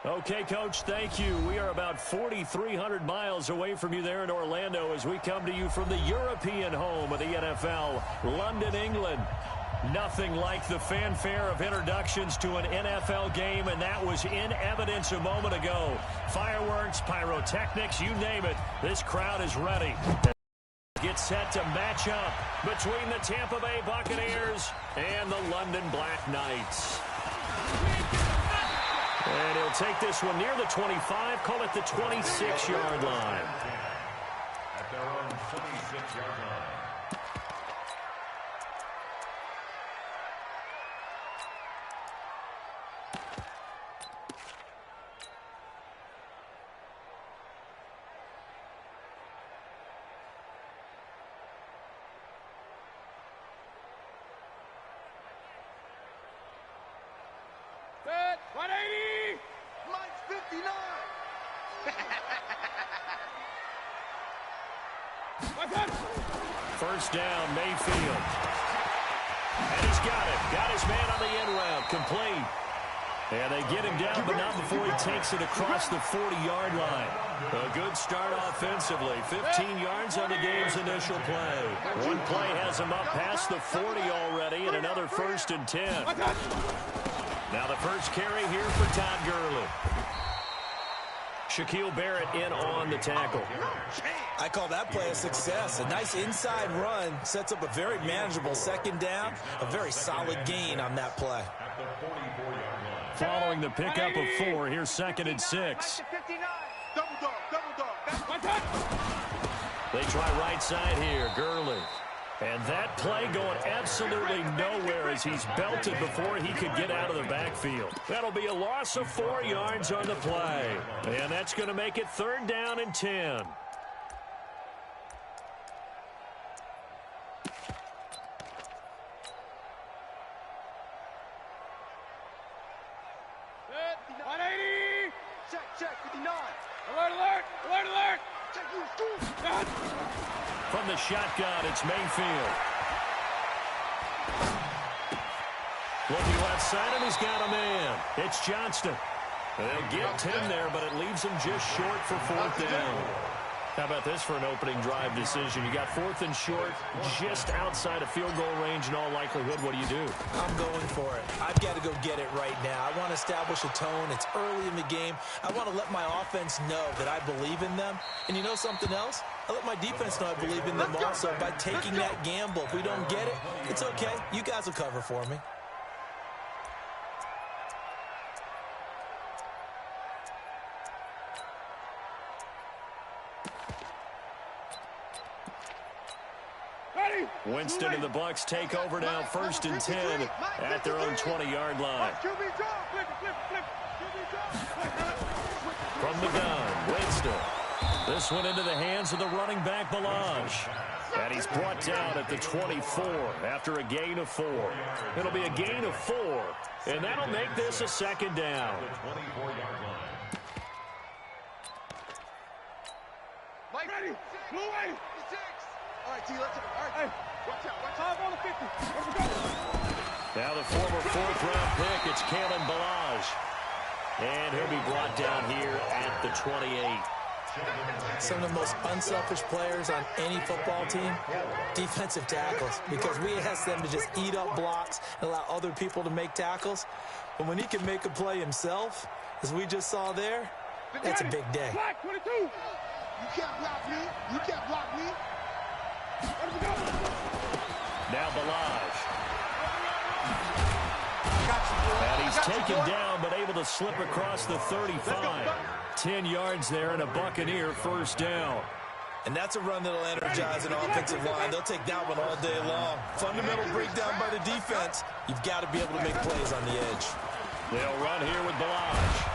Okay, Coach, thank you. We are about 4,300 miles away from you there in Orlando as we come to you from the European home of the NFL, London, England. Nothing like the fanfare of introductions to an NFL game, and that was in evidence a moment ago. Fireworks, pyrotechnics, you name it. This crowd is ready. Gets set to match up between the Tampa Bay Buccaneers and the London Black Knights. And he'll take this one near the 25, call it the 26-yard line. At their own 26-yard line. Set, 180! Mike's 59! First down, Mayfield. And he's got it. Got his man on the end route. Complete. And they get him down, but not before he takes it across the 40-yard line. A good start offensively. 15 yards on the game's initial play. One play has him up past the 40 already, and another 1st and 10. Now the first carry here for Todd Gurley. Shaquille Barrett in on the tackle. I call that play a success. A nice inside run sets up a very manageable second down. A very solid gain on that play. Following the pickup of 4, here's 2nd and 6. Double dog. They try right side here, Gurley. And that play going absolutely nowhere as he's belted before he could get out of the backfield. That'll be a loss of 4 yards on the play. And that's going to make it 3rd down and 10. Set, 180! Check, 59. Alert! Check, you. Set. From the shotgun, it's Mayfield. Looking left side, and he's got a man. It's Johnston. They'll get 10 there, but it leaves him just short for 4th down. How about this for an opening drive decision? You got 4th and short, just outside of field goal range in all likelihood. What do you do? I'm going for it. I've got to go get it right now. I want to establish a tone. It's early in the game. I want to let my offense know that I believe in them. And you know something else? I let my defense know I believe in them also by taking that gamble. If we don't get it, it's okay. You guys will cover for me. Winston and the Bucs take over now, 1st and 10 at their own 20-yard line. From the gun, Winston. This one into the hands of the running back, Balaj. And he's brought down at the 24 after a gain of 4. It'll be a gain of 4, and that'll make this a 2nd down. Mike, ready. Blue 8. 6. All right, T, let's go. All right, watch out. On the 50. Let's go. Now the former 4th-round pick, it's Kalen Balaj. And he'll be brought down here at the 28. Some of the most unselfish players on any football team, defensive tackles, because we ask them to just eat up blocks and allow other people to make tackles. But when he can make a play himself, as we just saw there, that's a big day. Black 22. You can't block me. Now Balaj. And he's taken down, but able to slip across the 35. 10 yards there and a Buccaneer 1st down. And that's a run that'll energize an offensive line. They'll take that one all day long. Fundamental breakdown by the defense. You've got to be able to make plays on the edge. They'll run here with Balaj.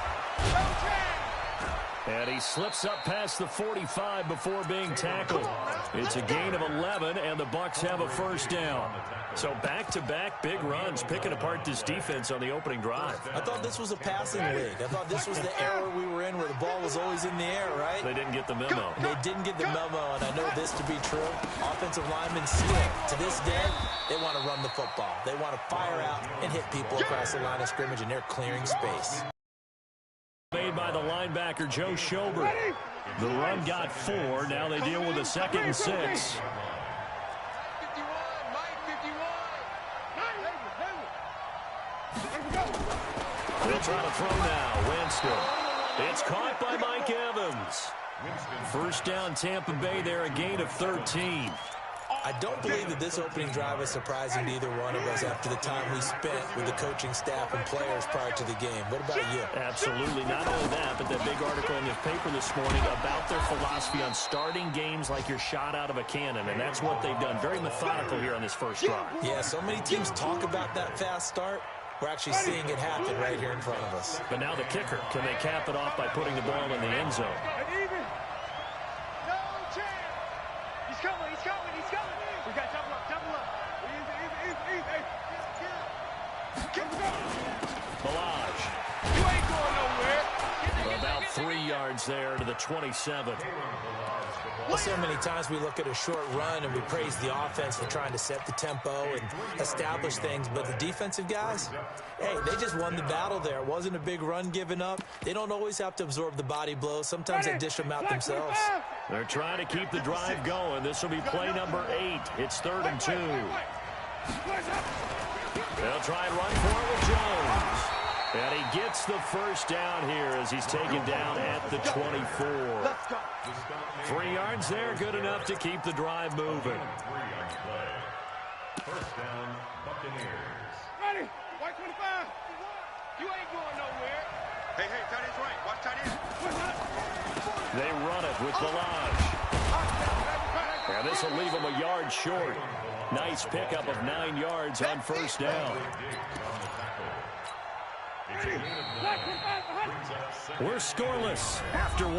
And he slips up past the 45 before being tackled. It's a gain of 11, and the Bucs have a 1st down. So back-to-back big runs, picking apart this defense on the opening drive. I thought this was a passing league. I thought this was the era we were in where the ball was always in the air, right? They didn't get the memo. They didn't get the memo, and I know this to be true. Offensive linemen still, to this day, they want to run the football. They want to fire out and hit people across the line of scrimmage, and they're clearing space. Made by the linebacker, Joe Schobert. The run got 4. Now they deal with a 2nd and 6. They'll try to throw now. Winston. It's caught by Mike Evans. First down, Tampa Bay there, a gain of 13. I don't believe that this opening drive is surprising to either one of us after the time we spent with the coaching staff and players prior to the game. What about you? Absolutely. Not only that, but that big article in the paper this morning about their philosophy on starting games like you're shot out of a cannon, and that's what they've done. Very methodical here on this first drive. Yeah, so many teams talk about that fast start. We're actually seeing it happen right here in front of us. But now the kicker. Can they cap it off by putting the ball in the end zone? Balaj. You ain't going nowhere. About 3 yards there to the 27. Well, so many times we look at a short run and we praise the offense for trying to set the tempo and establish things, but the defensive guys, hey, they just won the battle there. It wasn't a big run given up. They don't always have to absorb the body blows. Sometimes they dish them out themselves. They're trying to keep the drive going. This will be play number 8. It's 3rd and 2. They'll try and run for it with Jones. And he gets the first down here as he's taken down at the 24. 3 yards there, good enough to keep the drive moving. First down, Buccaneers. Ready. White 25. You ain't going nowhere. Hey, tight end's right. Watch tight end. They run it with Balaj. And this will leave him a yard short. Nice pickup of 9 yards on first down. We're scoreless after 1.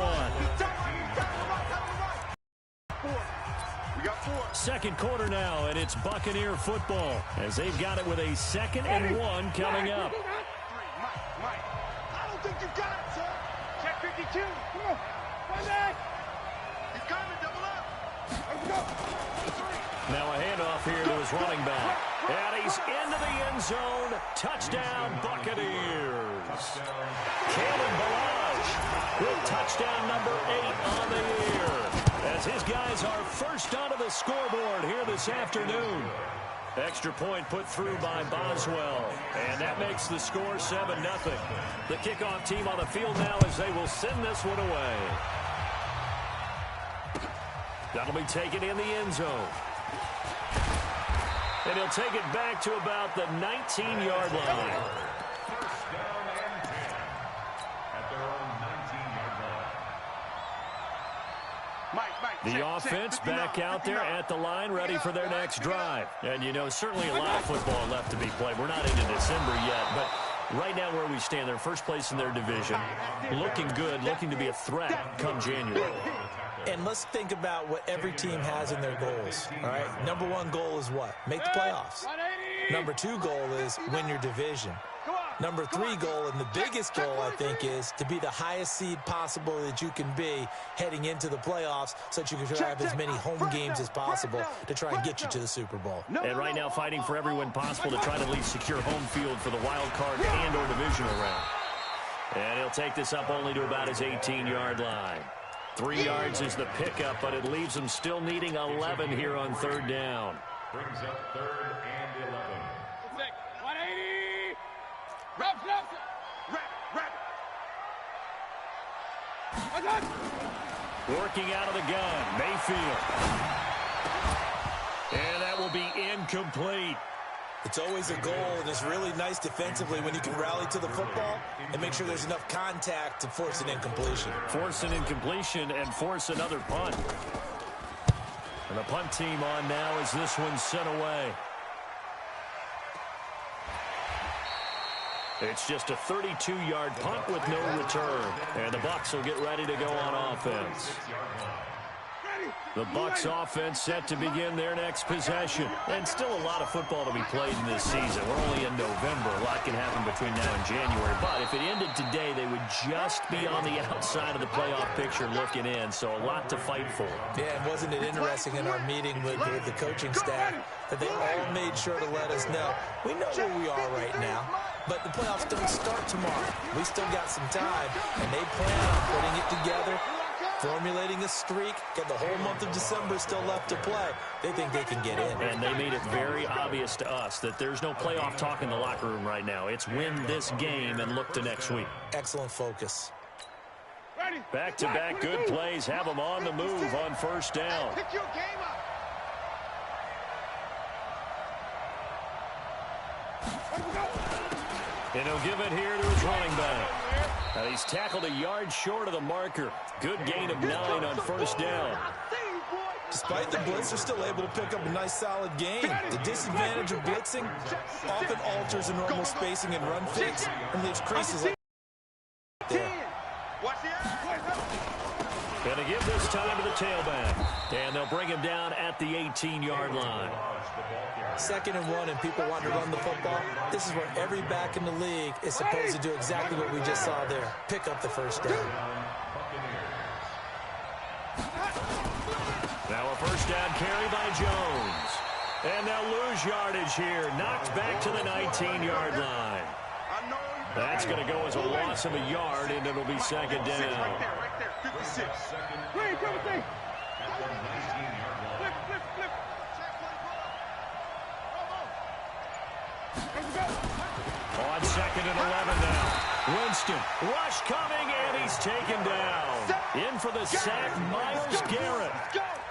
We got 4. Second quarter now, and it's Buccaneer football as they've got it with a 2nd and 1 coming up. Mike. I don't think you got it, sir. Check 52. Come on. Run that. He's coming. Double up. Let's go. Now a handoff here to his running back. And he's into the end zone. Touchdown, Buccaneers. Kalen Balaj with touchdown number 8 on the year. As his guys are first onto the scoreboard here this afternoon. Extra point put through by Boswell. And that makes the score 7-0. The kickoff team on the field now as they will send this one away. That'll be taken in the end zone. And he'll take it back to about the 19-yard line. First down and 10 at their own 19-yard line. The offense back out there at the line, ready for their next drive. And, you know, certainly a lot of football left to be played. We're not into December yet, but right now where we stand, they're first place in their division. Looking good, looking to be a threat come January. And let's think about what every team has in their goals, all right? Number 1 goal is what? Make the playoffs. Number 2 goal is win your division. Number 3 goal, and the biggest goal, I think, is to be the highest seed possible that you can be heading into the playoffs so that you can have as many home games as possible to try and get you to the Super Bowl. And right now fighting for every win possible to try to at least secure home field for the wild card and or divisional round. And he'll take this up only to about his 18-yard line. 3 yards is the pickup, but it leaves them still needing 11 here on 3rd down. Brings up 3rd and 11. 180. Wrap. Working out of the gun, Mayfield. And that will be incomplete. It's always a goal, and it's really nice defensively when you can rally to the football and make sure there's enough contact to force an incompletion. Force an incompletion and force another punt. And the punt team on now as this one's sent away. It's just a 32-yard punt with no return. And the Bucs will get ready to go on offense. The Bucs offense set to begin their next possession. And still a lot of football to be played in this season. We're only in November. A lot can happen between now and January. But if it ended today, they would just be on the outside of the playoff picture looking in. So a lot to fight for. Yeah, and wasn't it interesting in our meeting with the coaching staff that they all made sure to let us know, we know where we are right now. But the playoffs don't start tomorrow. We still got some time, and they plan on putting it together, formulating a streak, got the whole month of December still left to play. They think they can get in. And they made it very obvious to us that there's no playoff talk in the locker room right now. It's win this game and look to next week. Excellent focus. Back-to-back good plays have them on the move on first down. Pick your game up. And he'll give it here to his running back. And he's tackled a yard short of the marker. Good gain of 9 on first down. Despite the blitz, they're still able to pick up a nice, solid gain. The disadvantage of blitzing often alters the normal spacing and run fakes and leaves creases like there. Going to give this time to the tailback. And they'll bring him down at the 18-yard line. 2nd and 1, and people want to run the football. This is where every back in the league is supposed to do exactly what we just saw there. Pick up the first down. Now a first down carry by Jones. And they'll lose yardage here. Knocked back to the 19-yard line. That's going to go as a loss of a yard, and it'll be 2nd down. Right there, 56. Flip. On 2nd and 11 now. Winston, rush coming, and he's taken down. In for the sack, Myles Garrett.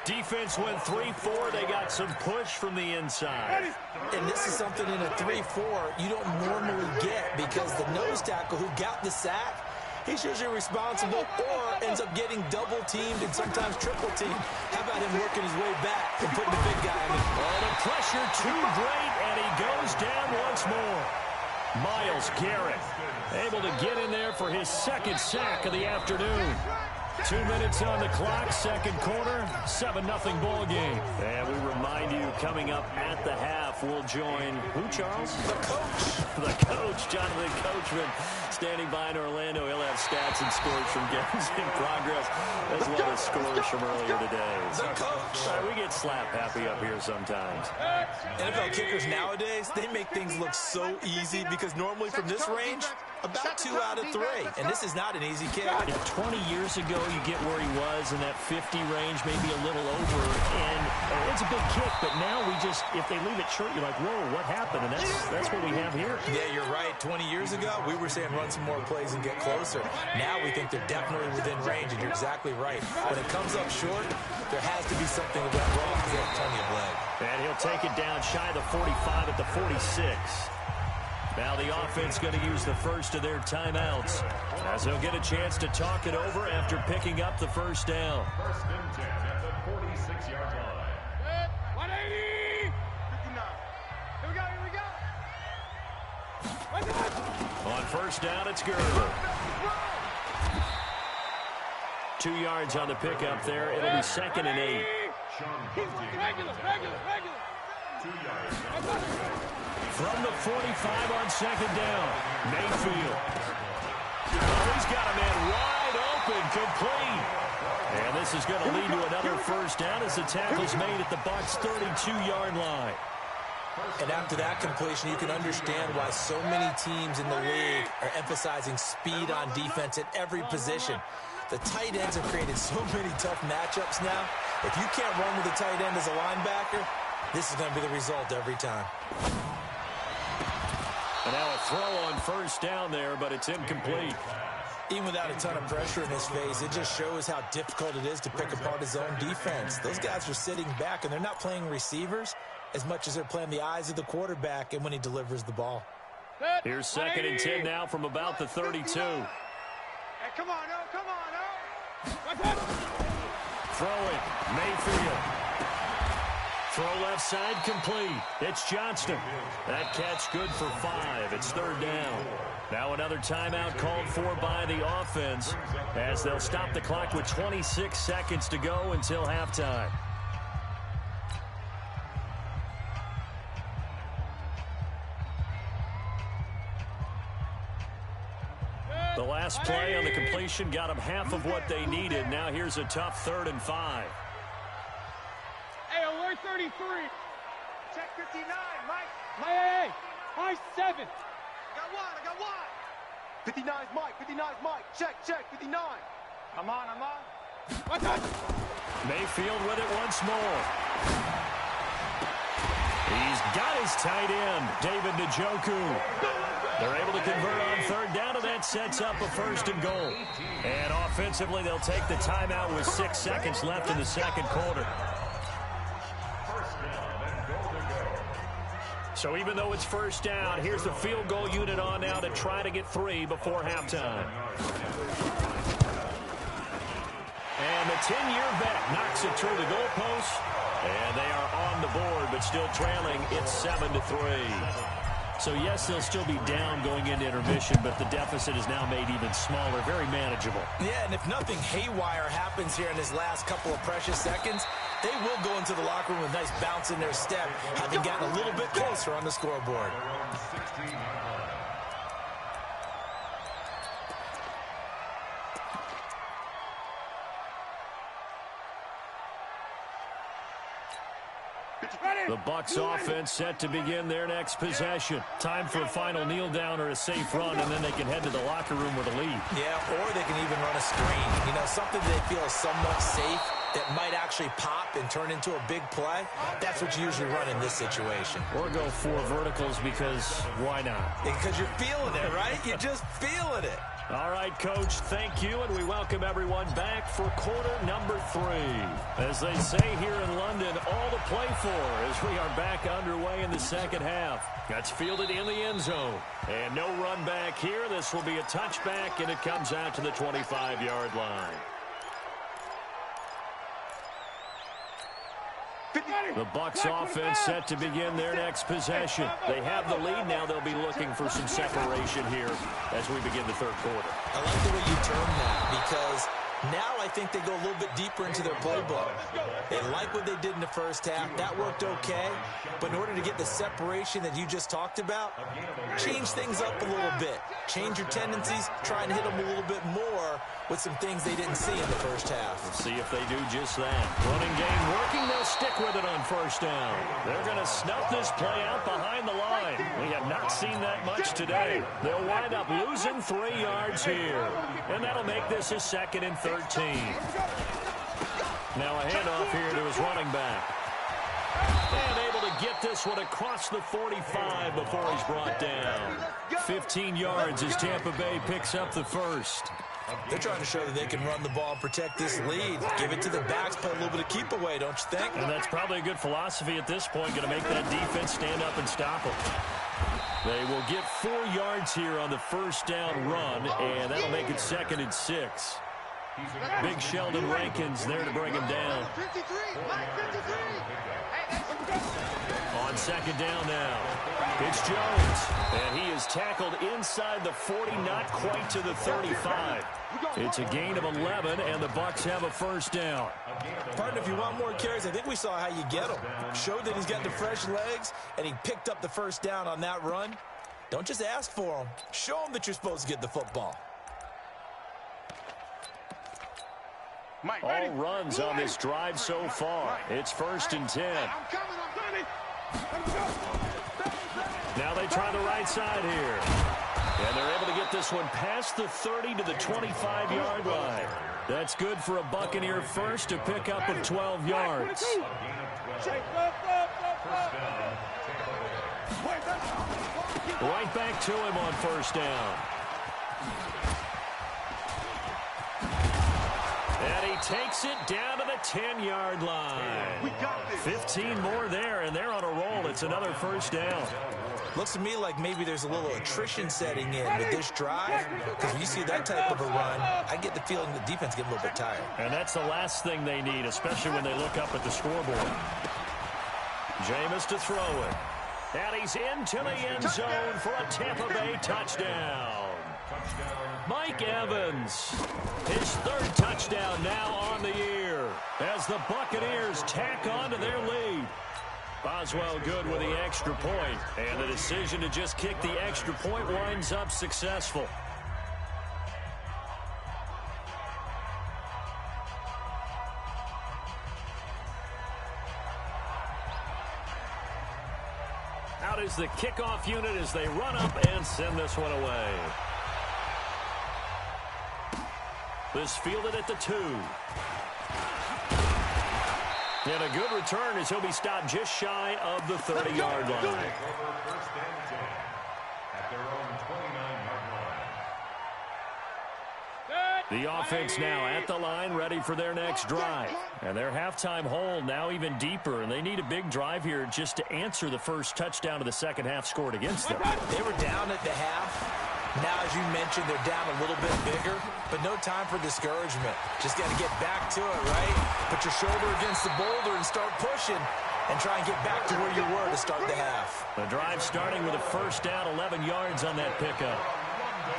Defense went 3-4. They got some push from the inside. And this is something in a 3-4 you don't normally get because the nose tackle who got the sack, he's usually responsible or ends up getting double-teamed and sometimes triple-teamed. How about him working his way back and putting the big guy in it? Oh, the pressure too great, and he goes down once more. Myles Garrett able to get in there for his 2nd sack of the afternoon. 2 minutes on the clock, 2nd quarter, 7-0 ball game. And we remind you, coming up at the half, we'll join who, Charles? The coach. The coach, Jonathan Coachman, standing by in Orlando. He'll have stats and scores from games in progress, as well as scores from earlier today. The coach. We get slap happy up here sometimes. NFL kickers nowadays, they make things look so easy because normally from this range, about 2 out of 3. And this is not an easy kick. If 20 years ago you get where he was in that 50 range, maybe a little over, and it's a big kick, but now we just, if they leave it short, you're like, whoa, what happened? And that's what we have here. Yeah, you're right. 20 years ago, we were saying run some more plays and get closer. Now we think they're definitely within range, and you're exactly right. When it comes up short, there has to be something that went wrong because they have plenty of leg. And he'll take it down shy of the 45 at the 46. Now the offense going to use the first of their timeouts as they'll get a chance to talk it over after picking up the first down. 1st and 10 at the 46-yard line. 180. 59. Here we go. On first down, it's Gerber. 2 yards on the pickup there. It'll be 2nd and 8. Regular. 2 yards. From the 45 on 2nd down, Mayfield. Oh, he's got a man wide open, complete. And this is going to lead to another first down as the tackle's made at the Bucs' 32-yard line. And after that completion, you can understand why so many teams in the league are emphasizing speed on defense at every position. The tight ends have created so many tough matchups now. If you can't run with a tight end as a linebacker, this is going to be the result every time. And now a throw on first down there, but it's incomplete. Even without a ton of pressure in his face, it just shows how difficult it is to pick apart his own defense. Those guys are sitting back, and they're not playing receivers as much as they're playing the eyes of the quarterback and when he delivers the ball. Here's 2nd and 10 now from about the 32. Hey, come on, Throw it, Mayfield. Throw left side complete. It's Johnston. That catch good for 5. It's 3rd down. Now another timeout called for by the offense as they'll stop the clock with 26 seconds to go until halftime. The last play on the completion got them half of what they needed. Now here's a tough 3rd and 5. Hey, alert 33. Check 59, Mike. Hey, my 7. I got one. 59's Mike. 59's Mike. Check. 59. I'm on. Watch out. Mayfield with it once more. He's got his tight end, David Njoku. They're able to convert on third down, and that sets up a 1st and goal. And offensively, they'll take the timeout with 6 seconds left in the second quarter. So even though it's 1st down, here's the field goal unit on now to try to get 3 before halftime. And the 10-year vet knocks it through the goalpost. And they are on the board, but still trailing. It's 7-3. So, yes, they'll still be down going into intermission, but the deficit is now made even smaller, very manageable. Yeah, and if nothing haywire happens here in his last couple of precious seconds, they will go into the locker room with a nice bounce in their step, having gotten a little bit closer on the scoreboard. The Bucs offense set to begin their next possession. Time for a final kneel down or a safe run, and then they can head to the locker room with a lead. Yeah, or they can even run a screen. You know, something they feel is somewhat safe that might actually pop and turn into a big play. That's what you usually run in this situation. Or go 4 verticals because why not? Because you're feeling it, right? You're just feeling it. All right, Coach, thank you, and we welcome everyone back for quarter number 3. As they say here in London, all to play for as we are back underway in the second half. That's fielded in the end zone. And no run back here. This will be a touchback, and it comes out to the 25-yard line. The Bucs offense set to begin their next possession. They have the lead. Now they'll be looking for some separation here as we begin the third quarter. I like the way you term that because now I think they go a little bit deeper into their playbook. They like what they did in the first half. That worked okay. But in order to get the separation that you just talked about, change things up a little bit. Change your tendencies. Try and hit them a little bit more with some things they didn't see in the first half. Let's see if they do just that. Running game working. They'll stick with it on 1st down. They're going to snuff this play out behind the line. We have not seen that much today. They'll wind up losing 3 yards here. And that'll make this a 2nd and 13. Now a handoff here to his running back. And able to get this one across the 45 before he's brought down. 15 yards as Tampa Bay picks up the 1st. They're trying to show that they can run the ball and protect this lead. Give it to the backs, play a little bit of keep away, don't you think? And that's probably a good philosophy at this point. Going to make that defense stand up and stop them. They will get 4 yards here on the 1st down run, and that'll make it 2nd and 6. Big Sheldon Rankins there to bring him down. On 2nd down now, it's Jones, and he is tackled inside the 40, not quite to the 35. It's a gain of 11, and the Bucs have a 1st down. Partner, if you want more carries, I think we saw how you get him. Showed that he's got the fresh legs, and he picked up the 1st down on that run. Don't just ask for him. Show him that you're supposed to get the football. All runs on this drive so far. It's 1st and 10. Now they try the right side here. And they're able to get this one past the 30 to the 25-yard line. That's good for a Buccaneer 1st to pick up of 12 yards. Right back to him on 1st down. And he takes it down to the 10-yard line. 15 more there, and they're on a roll. It's another 1st down. Looks to me like maybe there's a little attrition setting in with this drive, because when you see that type of a run, I get the feeling the defense gets a little bit tired. And that's the last thing they need, especially when they look up at the scoreboard. Jameis to throw it. And he's into the end zone for a Tampa Bay touchdown. Mike Evans, his 3rd touchdown now on the year as the Buccaneers tack on to their lead. Boswell good with the extra point, and the decision to just kick the extra point winds up successful. Out is the kickoff unit as they run up and send this one away. This fielded at the 2. And a good return as he'll be stopped just shy of the 30-yard line. First and 10 at their own 29-yard line. The offense now at the line, ready for their next drive. And their halftime hole now even deeper, and they need a big drive here just to answer the first touchdown of the second half scored against them. They were down at the half. Now, as you mentioned, they're down a little bit bigger, but no time for discouragement. Just got to get back to it, right? Put your shoulder against the boulder and start pushing and try and get back to where you were to start the half. The drive starting with a first down, 11 yards on that pickup.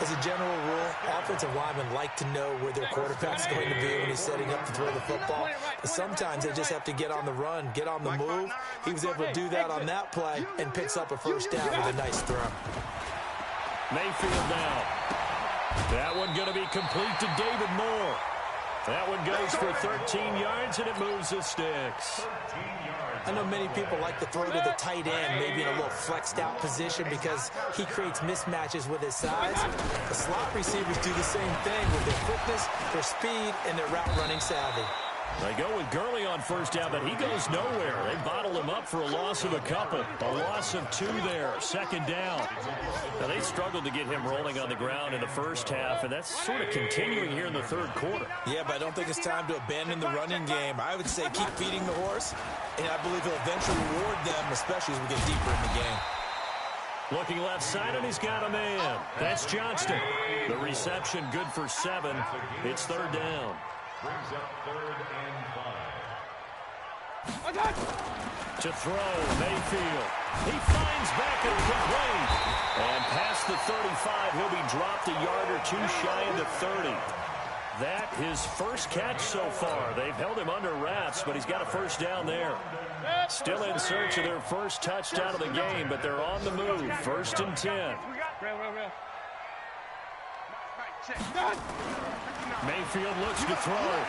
As a general rule, offensive linemen like to know where their quarterback's going to be when he's setting up to throw the football. But sometimes they just have to get on the run, get on the move. He was able to do that on that play and picks up a first down with a nice throw. Mayfield now. That one going to be complete to David Moore. That one goes for 13 yards, and it moves the sticks. I know many people like to throw to the tight end, maybe in a little flexed out position because he creates mismatches with his size. The slot receivers do the same thing with their quickness, their speed, and their route running savvy. They go with Gurley on first down, but he goes nowhere. They bottle him up for a loss of a couple. A loss of 2 there, second down. Now, they struggled to get him rolling on the ground in the first half, and that's sort of continuing here in the third quarter. Yeah, but I don't think it's time to abandon the running game. I would say keep feeding the horse, and I believe he'll eventually reward them, especially as we get deeper in the game. Looking left side, and he's got a man. That's Johnston. The reception good for 7. It's third down. Brings up 3rd and 5. To throw, Mayfield. He finds back and complete. And past the 35, he'll be dropped a yard or 2 shy of the 30. That his first catch so far. They've held him under wraps, but he's got a first down there. Still in search of their first touchdown of the game, but they're on the move. 1st and 10. Mayfield looks to throw.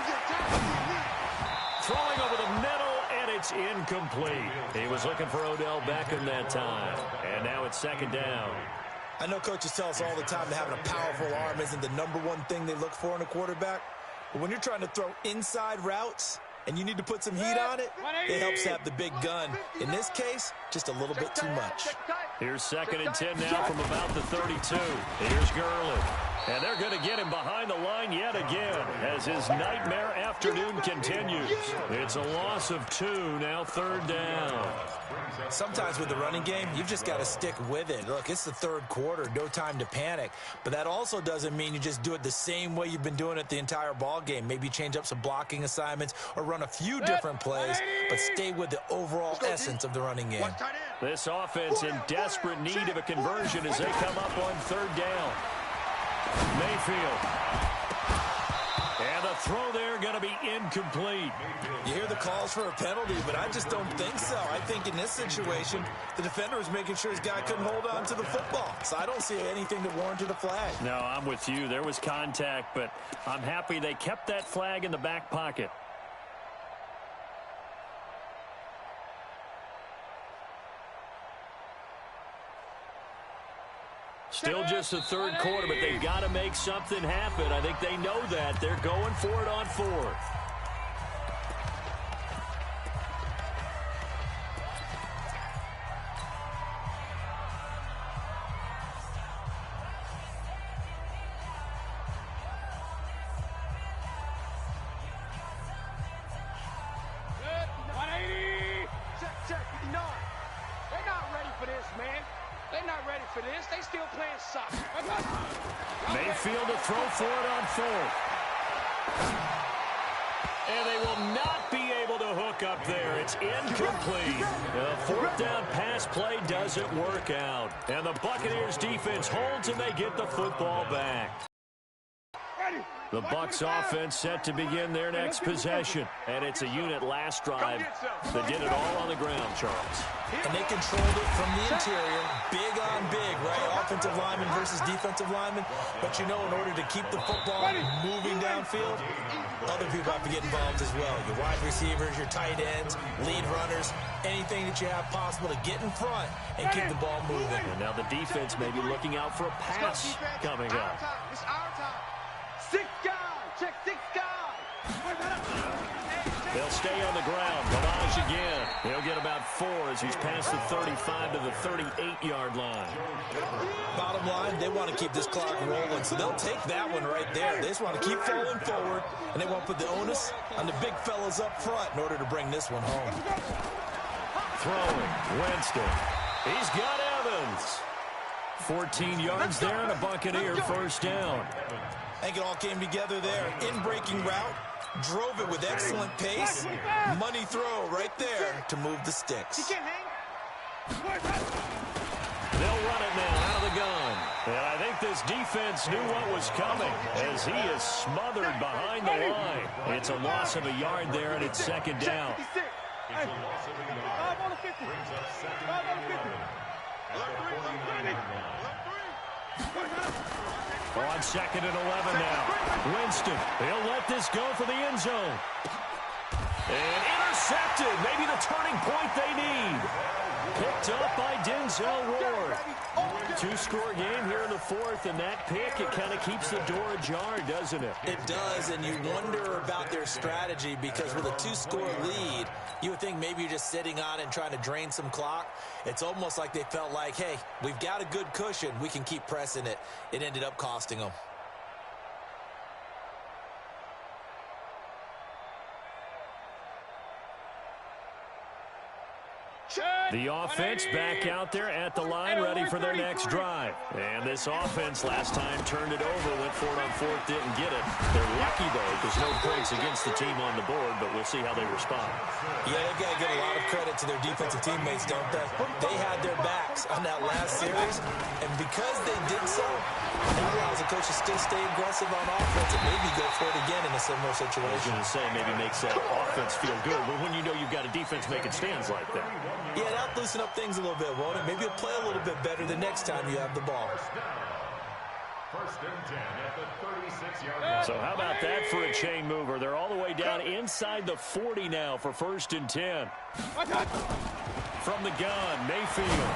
Throwing over the middle, and it's incomplete. He was looking for Odell Beckham that time. And now it's 2nd down. I know coaches tell us all the time that having a powerful arm isn't the #1 thing they look for in a quarterback. But when you're trying to throw inside routes and you need to put some heat on it, it helps to have the big gun. In this case, just a little bit too much. Here's 2nd and 10 now from about the 32. Here's Gurley. And they're going to get him behind the line yet again as his nightmare afternoon continues. It's a loss of 2, now 3rd down. Sometimes with the running game, you've just got to stick with it. Look, it's the 3rd quarter, no time to panic. But that also doesn't mean you just do it the same way you've been doing it the entire ball game. Maybe change up some blocking assignments or run a few different plays, but stay with the overall essence of the running game. This offense in desperate need of a conversion as they come up on 3rd down. Mayfield. And the throw there going to be incomplete. You hear the calls for a penalty, but I just don't think so. I think in this situation, the defender was making sure his guy couldn't hold on to the football. So I don't see anything that warranted a flag. No, I'm with you. There was contact, but I'm happy they kept that flag in the back pocket. Still just the 3rd quarter, but they've got to make something happen. I think they know that. They're going for it on 4th. Check, 59. They're not ready for this, man. They're not ready for this. They still playing soccer. Mayfield to throw for it on 4th. And they will not be able to hook up there. It's incomplete. The 4th down pass play doesn't work out. And the Buccaneers defense holds and they get the football back. The Bucs offense set to begin their next possession. And it's a unit last drive that did it all on the ground, Charles. And they controlled it from the interior, big on big, right? Offensive lineman versus defensive lineman. But you know, in order to keep the football moving downfield, other people have to get involved as well. Your wide receivers, your tight ends, lead runners, anything that you have possible to get in front and keep the ball moving. And now the defense may be looking out for a pass coming up. It's our time. 6 guys. Check 6 guys. They'll stay on the ground. Barrage again. He'll get about 4 as he's past the 35 to the 38-yard line. Bottom line, they want to keep this clock rolling, so they'll take that one right there. They just want to keep falling forward, and they want to put the onus on the big fellas up front in order to bring this one home. Throwing, Winston. He's got Evans. 14 yards there and a Buccaneer first down. I think it all came together there. In-breaking route, drove it with excellent pace. Money throw right there to move the sticks. They'll run it now out of the gun. And I think this defense knew what was coming as he is smothered behind the line. It's a loss of a yard there, and it's second down. It's a loss of a yard. Brings up second and 11 at the 49-yard line. On second and 11 now. Winston, he'll let this go for the end zone. And intercepted. Maybe the turning point they need. Picked up by Denzel Ward. 2-score game here in the fourth, and that pick, it kind of keeps the door ajar, doesn't it? It does, and you wonder about their strategy because with a 2-score lead, you would think maybe you're just sitting on it and trying to drain some clock. It's almost like they felt like, hey, we've got a good cushion. We can keep pressing it. It ended up costing them. The offense back out there at the line, ready for their next drive. And this offense last time turned it over, went for it on fourth, didn't get it. They're lucky, though, because no points against the team on the board, but we'll see how they respond. Yeah, they've got to give a lot of credit to their defensive teammates, don't they? They had their backs on that last series, and because they did so, it allows the coach to still stay aggressive on offense and maybe go for it again in a similar I was situation. going to say maybe makes that offense feel good, but when you know you've got a defense making stands like that. Yeah, that'll loosen up things a little bit, won't it? Maybe you'll play a little bit better the next time you have the ball. First and 10 at the 36-yard line. So how about that for a chain mover? They're all the way down inside the 40 now for first and 10. From the gun, Mayfield.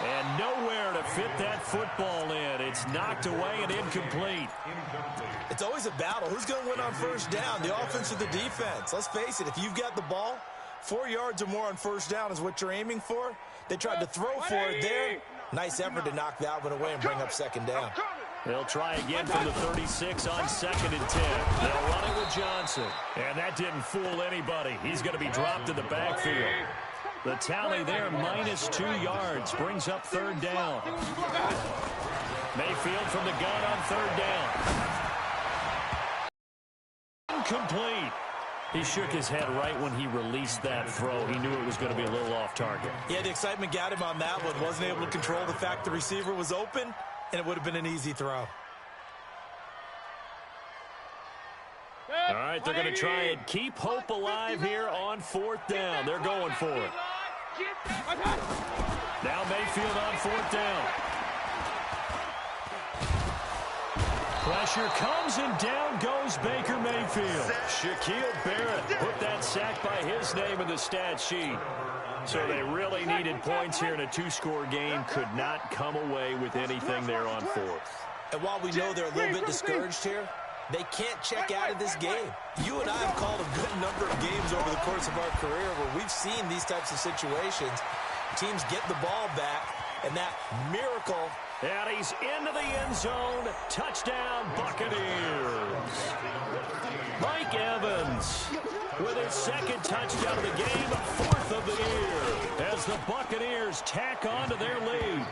And nowhere to fit that football in. It's knocked away and incomplete. It's always a battle. Who's going to win on first down, the offense or the defense? Let's face it, if you've got the ball, 4 yards or more on first down is what you're aiming for. They tried to throw for it there. Nice effort to knock that one away and bring up second down. They'll try again from the 36 on second and 10. They'll run it with Johnson. And that didn't fool anybody. He's going to be dropped in the backfield. The tally there, -2 yards, brings up third down. Mayfield from the gun on third down. Incomplete. He shook his head right when he released that throw. He knew it was going to be a little off target. Yeah, the excitement got him on that one. Wasn't able to control the fact the receiver was open, and it would have been an easy throw. All right, they're going to try and keep hope alive here on fourth down. They're going for it. Now Mayfield on fourth down. Pressure comes, and down goes Baker Mayfield. Shaquille Barrett put that sack by his name in the stat sheet. So they really needed points here in a 2-score game. Could not come away with anything there on fourth. And while we know they're a little bit discouraged here, they can't check out of this game. You and I have called a good number of games over the course of our career where we've seen these types of situations. Teams get the ball back, and that miracle. And he's into the end zone. Touchdown, Buccaneers. Mike Evans with his second touchdown of the game, fourth of the year, as the Buccaneers tack on to their lead.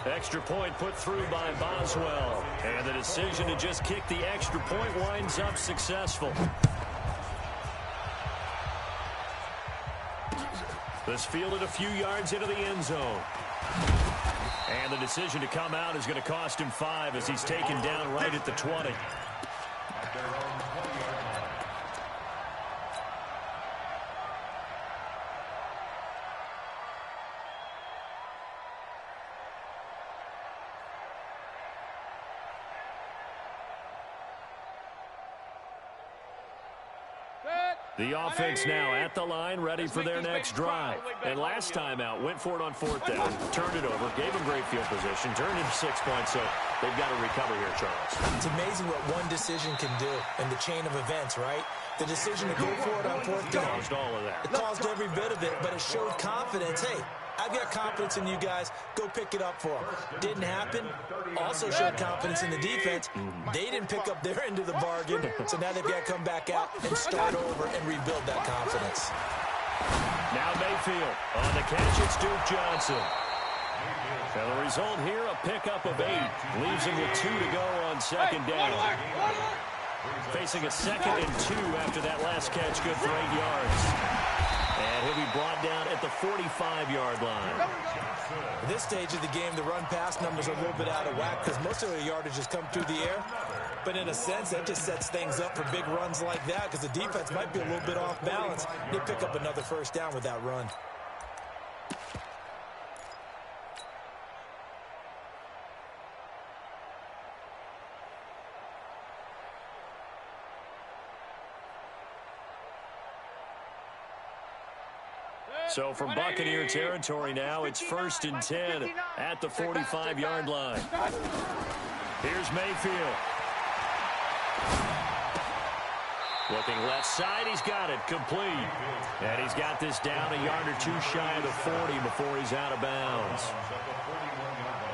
Extra point put through by Boswell. And the decision to just kick the extra point winds up successful. This fielded a few yards into the end zone. And the decision to come out is going to cost him 5 as he's taken down right at the 20. The offense now at the line, ready for their next drive. And last time out, went for it on 4th down, turned it over, gave them great field position, turned into 6 points, so they've got to recover here, Charles. It's amazing what one decision can do in the chain of events, right? The decision to go for it on 4th down. Caused all of that. It caused every bit of it, but it showed confidence. Hey, I've got confidence in you guys. Go pick it up for them. Didn't happen. Also showed confidence in the defense. They didn't pick up their end of the bargain, so now they've got to come back out and start over and rebuild that confidence. Now Mayfield on the catch. It's Duke Johnson. And the result here, a pickup of 8. Leaves him with 2 to go on 2nd down. Facing a 2nd and 2 after that last catch, good for 8 yards. And he'll be brought down at the 45-yard line. At this stage of the game, the run-pass numbers are a little bit out of whack because most of the yardage has come through the air. But in a sense, that just sets things up for big runs like that because the defense might be a little bit off balance. They pick up another 1st down with that run. So from Buccaneer territory now, it's 1st and 10 at the 45-yard line. Here's Mayfield. Looking left side, he's got it complete. And he's got this down a yard or 2 shy of the 40 before he's out of bounds.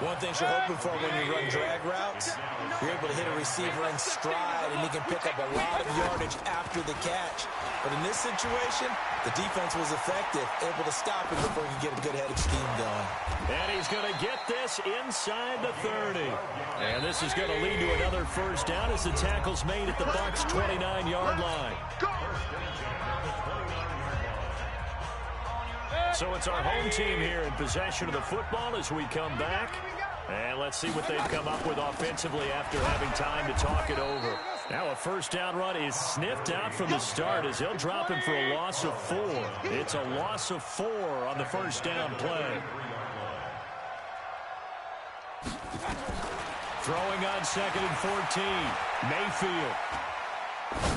One thing you're hoping for when you run drag routes, you're able to hit a receiver in stride, and he can pick up a lot of yardage after the catch. But in this situation, the defense was effective, able to stop him before he could get a good head of steam going. And he's going to get this inside the 30. And this is going to lead to another 1st down as the tackle's made at the Bucs' 29-yard line. So it's our home team here in possession of the football as we come back. And let's see what they've come up with offensively after having time to talk it over. Now a 1st down run is sniffed out from the start as he'll drop him for a loss of 4. It's a loss of 4 on the 1st down play. Throwing on 2nd and 14. Mayfield.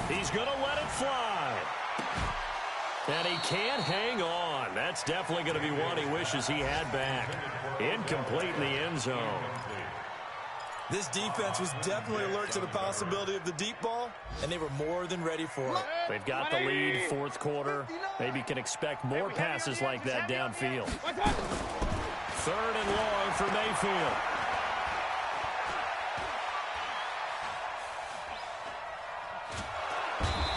He's going to let it fly. And he can't hang on. That's definitely going to be one he wishes he had back. Incomplete in the end zone. This defense was definitely alert to the possibility of the deep ball, and they were more than ready for it. They've got the lead, 4th quarter. Maybe can expect more passes like that downfield. 3rd and long for Mayfield.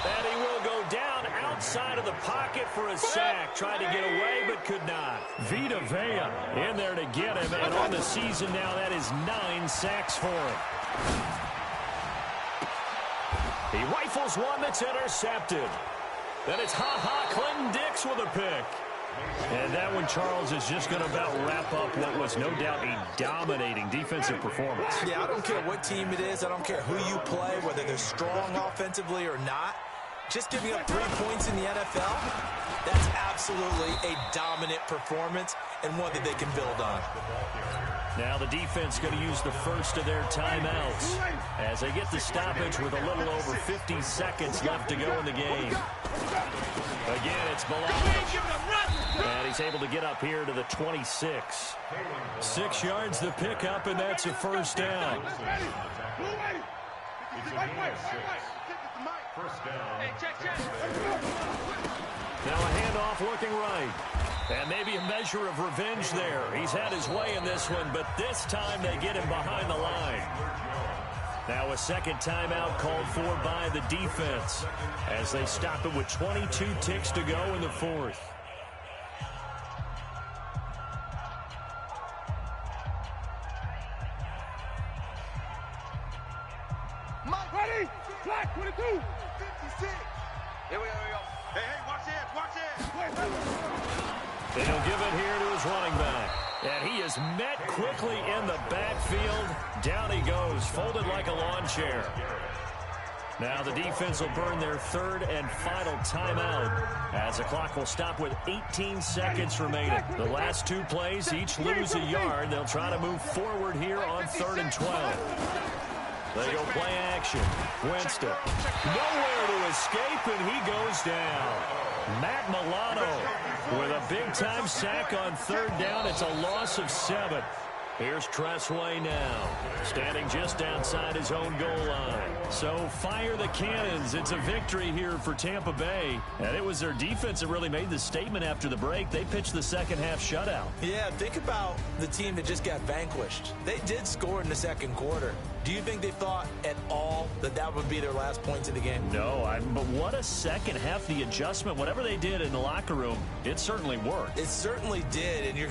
And he will go down outside of the pocket for a sack. Tried to get away, but could not. Vita Vea in there to get him. And on the season now, that is 9 sacks for him. He rifles one that's intercepted. Then it's Clinton Dix with a pick. And that one, Charles, is just going to about wrap up what was no doubt a dominating defensive performance. Yeah, I don't care what team it is. I don't care who you play, whether they're strong offensively or not. Just giving up 3 points in the NFL, that's absolutely a dominant performance and one that they can build on. Now the defense going to use the first of their timeouts as they get the stoppage with a little over 50 seconds left to go in the game. Again, it's Malone. And he's able to get up here to the 26. 6 yards the pickup, and that's a 1st down. Now a handoff looking right. And maybe a measure of revenge there. He's had his way in this one, but this time they get him behind the line. Now a 2nd timeout called for by the defense as they stop it with 22 ticks to go in the 4th. Ready? Flat 22. 56. Here we go. Hey, watch it. They'll give it here to his running back. And he is met quickly in the backfield. Down he goes, folded like a lawn chair. Now the defense will burn their third and final timeout as the clock will stop with 18 seconds remaining. The last two plays each lose a yard. They'll try to move forward here on 3rd and 12. They go play action. Winston. Nowhere to escape, and he goes down. Matt Milano with a big-time sack on 3rd down. It's a loss of 7. Here's Tressway now, standing just outside his own goal line. So fire the cannons. It's a victory here for Tampa Bay. And it was their defense that really made the statement after the break. They pitched the second-half shutout. Yeah, think about the team that just got vanquished. They did score in the second quarter. Do you think they thought at all that that would be their last points of the game? No, but what a second half. The adjustment, whatever they did in the locker room, it certainly worked. It certainly did, and you're